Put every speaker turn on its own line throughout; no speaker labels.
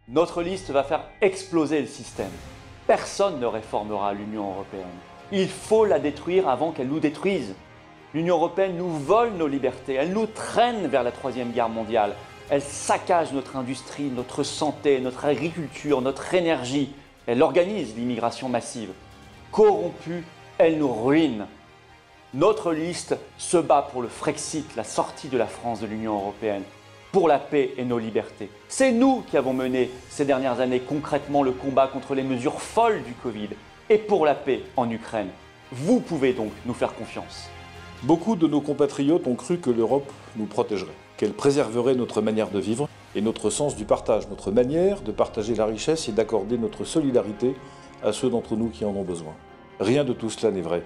Notre liste va faire exploser le système. Personne ne réformera l'Union européenne. Il faut la détruire avant qu'elle nous détruise. L'Union européenne nous vole nos libertés, elle nous traîne vers la Troisième Guerre mondiale. Elle saccage notre industrie, notre santé, notre agriculture, notre énergie. Elle organise l'immigration massive. Corrompue, elle nous ruine. Notre liste se bat pour le Frexit, la sortie de la France de l'Union européenne, pour la paix et nos libertés. C'est nous qui avons mené ces dernières années concrètement le combat contre les mesures folles du Covid et pour la paix en Ukraine. Vous pouvez donc nous faire confiance.
Beaucoup de nos compatriotes ont cru que l'Europe nous protégerait, qu'elle préserverait notre manière de vivre et notre sens du partage, notre manière de partager la richesse et d'accorder notre solidarité à ceux d'entre nous qui en ont besoin. Rien de tout cela n'est vrai.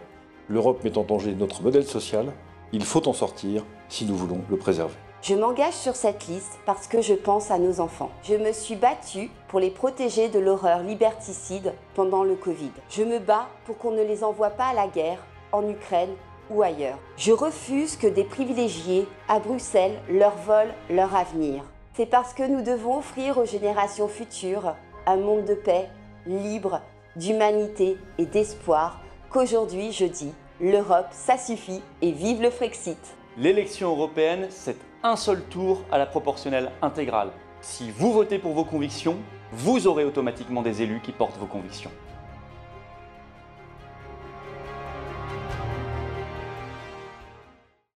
L'Europe met en danger notre modèle social. Il faut en sortir si nous voulons le préserver.
Je m'engage sur cette liste parce que je pense à nos enfants. Je me suis battue pour les protéger de l'horreur liberticide pendant le Covid. Je me bats pour qu'on ne les envoie pas à la guerre, en Ukraine ou ailleurs. Je refuse que des privilégiés à Bruxelles leur volent leur avenir. C'est parce que nous devons offrir aux générations futures un monde de paix, libre, d'humanité et d'espoir qu'aujourd'hui je dis l'Europe, ça suffit et vive le Frexit.
L'élection européenne, c'est un seul tour à la proportionnelle intégrale. Si vous votez pour vos convictions, vous aurez automatiquement des élus qui portent vos convictions.